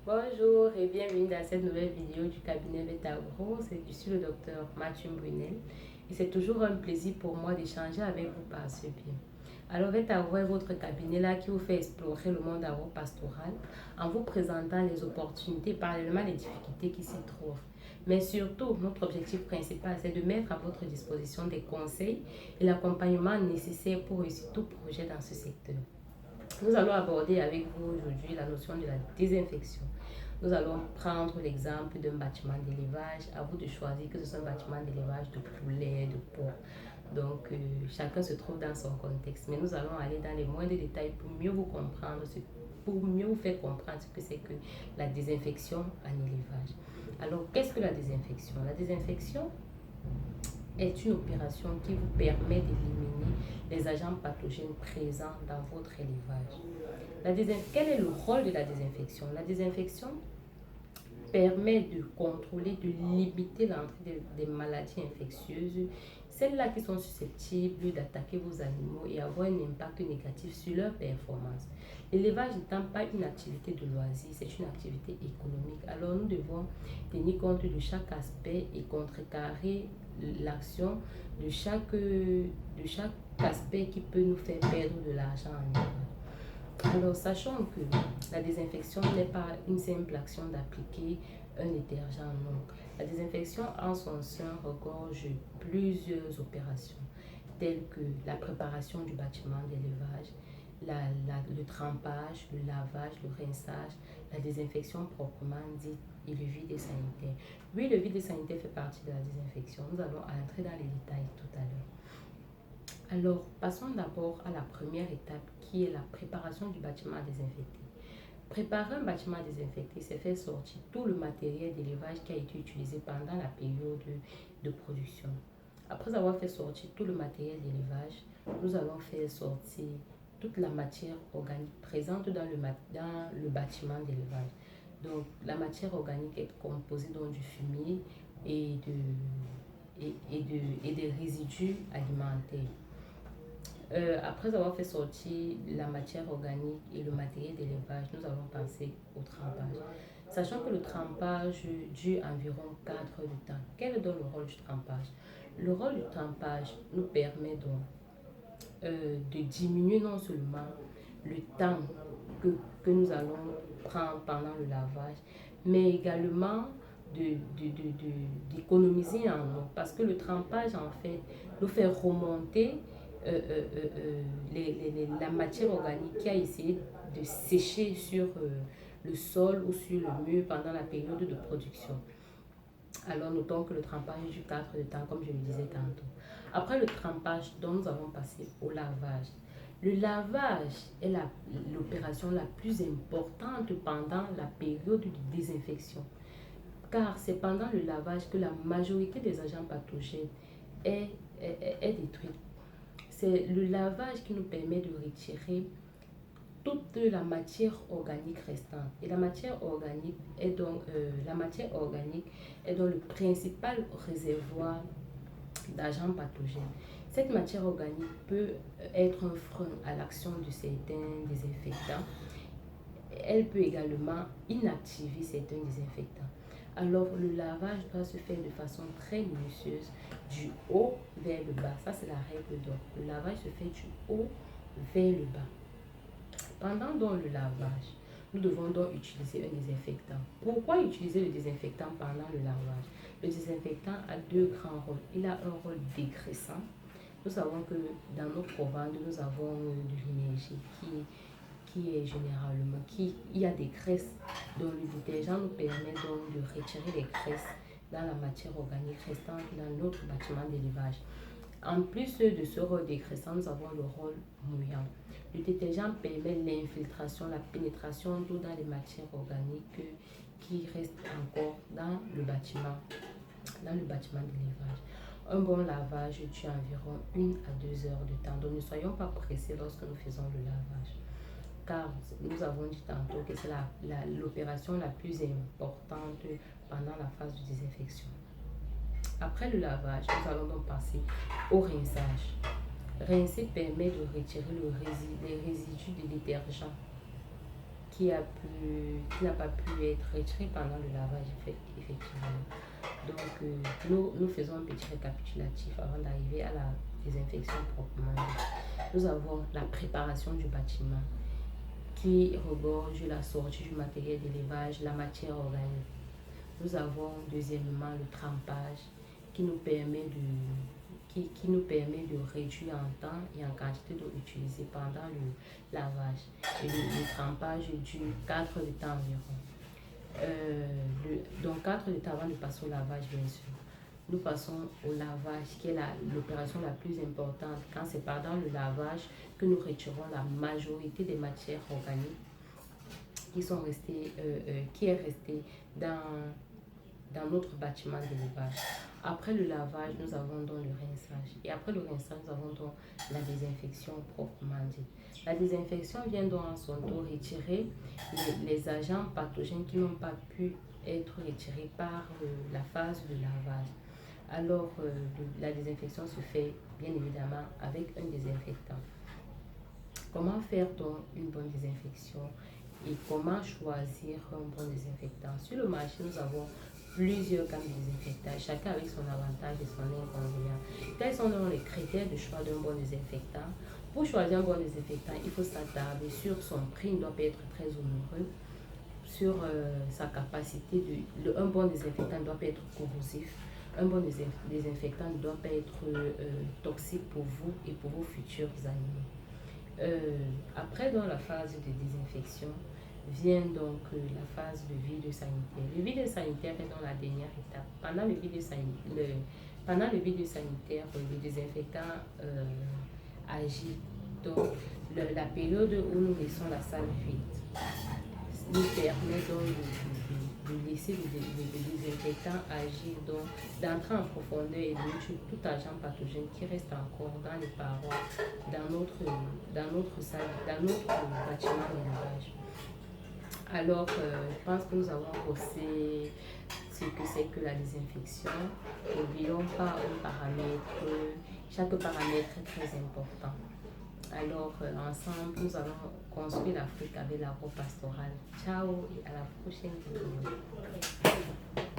Bonjour et bienvenue dans cette nouvelle vidéo du cabinet Vetagro. Je suis le docteur Mathieu Brunel et c'est toujours un plaisir pour moi d'échanger avec vous par ce biais. Alors Vetagro est votre cabinet là qui vous fait explorer le monde agro-pastoral en vous présentant les opportunités, parallèlement les difficultés qui s'y trouvent. Mais surtout, notre objectif principal, c'est de mettre à votre disposition des conseils et l'accompagnement nécessaire pour réussir tout projet dans ce secteur. Nous allons aborder avec vous aujourd'hui la notion de la désinfection. Nous allons prendre l'exemple d'un bâtiment d'élevage. À vous de choisir que ce soit un bâtiment d'élevage de poulets, de porcs. Donc, chacun se trouve dans son contexte. Mais nous allons aller dans les moindres détails pour mieux vous comprendre, pour mieux vous faire comprendre ce que c'est que la désinfection en élevage. Alors, qu'est-ce que la désinfection? La désinfection est une opération qui vous permet d'éliminer les agents pathogènes présents dans votre élevage. Quel est le rôle de la désinfection? La désinfection permet de contrôler, de limiter l'entrée des maladies infectieuses, celles-là qui sont susceptibles d'attaquer vos animaux et avoir un impact négatif sur leur performance. L'élevage n'étant pas une activité de loisir, c'est une activité économique. Alors nous devons tenir compte de chaque aspect et contrecarrer l'action de chaque aspect qui peut nous faire perdre de l'argent en élevage. Alors, sachant que la désinfection n'est pas une simple action d'appliquer un détergent, non. La désinfection en son sein regorge plusieurs opérations, telles que la préparation du bâtiment d'élevage, le trempage, le lavage, le rinçage, la désinfection proprement dite et le vide sanitaire. Oui, le vide sanitaire fait partie de la désinfection. Nous allons entrer dans les détails tout à l'heure. Alors, passons d'abord à la première étape qui est la préparation du bâtiment désinfecté. Préparer un bâtiment désinfecté, c'est faire sortir tout le matériel d'élevage qui a été utilisé pendant la période de production. Après avoir fait sortir tout le matériel d'élevage, nous allons faire sortir toute la matière organique présente dans le bâtiment d'élevage. Donc, la matière organique est composée donc du fumier et des résidus alimentaires. Après avoir fait sortir la matière organique et le matériel d'élevage, nous allons passer au trempage. Sachant que le trempage dure environ 4 heures de temps. Quel est donc le rôle du trempage? Le rôle du trempage nous permet donc de diminuer non seulement le temps que nous allons prendre pendant le lavage, mais également d'économiser en eau. Parce que le trempage, en fait, nous fait remonter la matière organique qui a essayé de sécher sur le sol ou sur le mur pendant la période de production. Alors notons que le trempage dure 4 heures de temps, comme je le disais tantôt. Après le trempage, donc nous allons passer au lavage. Le lavage est l'opération la plus importante pendant la période de désinfection, car c'est pendant le lavage que la majorité des agents pathogènes est détruite. C'est le lavage qui nous permet de retirer toute la matière organique restante. Et la matière organique est donc le principal réservoir d'agents pathogènes. Cette matière organique peut être un frein à l'action de certains désinfectants. Elle peut également inactiver certains désinfectants. Alors, le lavage doit se faire de façon très minutieuse, du haut vers le bas. Ça, c'est la règle d'or. Le lavage se fait du haut vers le bas. Pendant donc le lavage, nous devons donc utiliser un désinfectant. Pourquoi utiliser le désinfectant pendant le lavage? Le désinfectant a deux grands rôles. Il a un rôle dégraissant. Nous savons que dans nos provandes, nous avons de l'énergie qui est généralement, il y a des graisses. Donc le détergent nous permet donc de retirer les graisses dans la matière organique restante dans notre bâtiment d'élevage. En plus de ce rôle dégraissant, nous avons le rôle mouillant. Le détergent permet l'infiltration, la pénétration d'eau dans les matières organiques qui restent encore dans le bâtiment d'élevage. Un bon lavage dure environ 1 à 2 heures de temps. Donc ne soyons pas pressés lorsque nous faisons le lavage, car nous avons dit tantôt que c'est l'opération la plus importante pendant la phase de désinfection. Après le lavage, nous allons donc passer au rinçage. Rincer permet de retirer les résidus de détergent qui n'a pas pu être retiré pendant le lavage, effectivement. Donc, nous faisons un petit récapitulatif avant d'arriver à la désinfection proprement dite. Nous avons la préparation du bâtiment qui regorge la sortie du matériel d'élevage, la matière organique. Nous avons deuxièmement le trempage qui nous permet de réduire en temps et en quantité d'eau utilisée pendant le lavage. Et le trempage dure 4 heures de temps environ. Donc 4 heures de temps avant de passer au lavage, bien sûr. Nous passons au lavage, qui est l'opération la plus importante, quand c'est pendant le lavage que nous retirons la majorité des matières organiques qui est restée dans notre bâtiment d'élevage. Après le lavage, nous avons donc le rinçage. Et après le rinçage, nous avons donc la désinfection proprement dite. La désinfection vient donc en son tour retirer les agents pathogènes qui n'ont pas pu être retirés par la phase de lavage. Alors, la désinfection se fait bien évidemment avec un désinfectant. Comment faire donc une bonne désinfection et comment choisir un bon désinfectant? Sur le marché, nous avons plusieurs gammes de désinfectants, chacun avec son avantage et son inconvénient. Quels sont donc les critères de choix d'un bon désinfectant? Pour choisir un bon désinfectant, il faut s'attarder sur son prix, il ne doit pas être très onéreux, sur sa capacité. Un bon désinfectant ne doit pas être corrosif. Un bon désinfectant ne doit pas être toxique pour vous et pour vos futurs animaux. Après, dans la phase de désinfection, vient donc la phase de vide sanitaire. Le vide sanitaire est dans la dernière étape. Pendant le vide sanitaire, le désinfectant agit. Donc, la période où nous laissons la salle vide nous permet donc de laisser le désinfectant agir, donc d'entrer en profondeur et de tuer tout agent pathogène qui reste encore dans les parois, dans notre salle, dans notre bâtiment d'élevage. Alors, je pense que nous avons bossé ce que c'est que la désinfection. N'oublions pas un paramètre, chaque paramètre est très important. Alors, ensemble, nous allons construire l'Afrique avec l'agro-pastoral. Ciao et à la prochaine vidéo.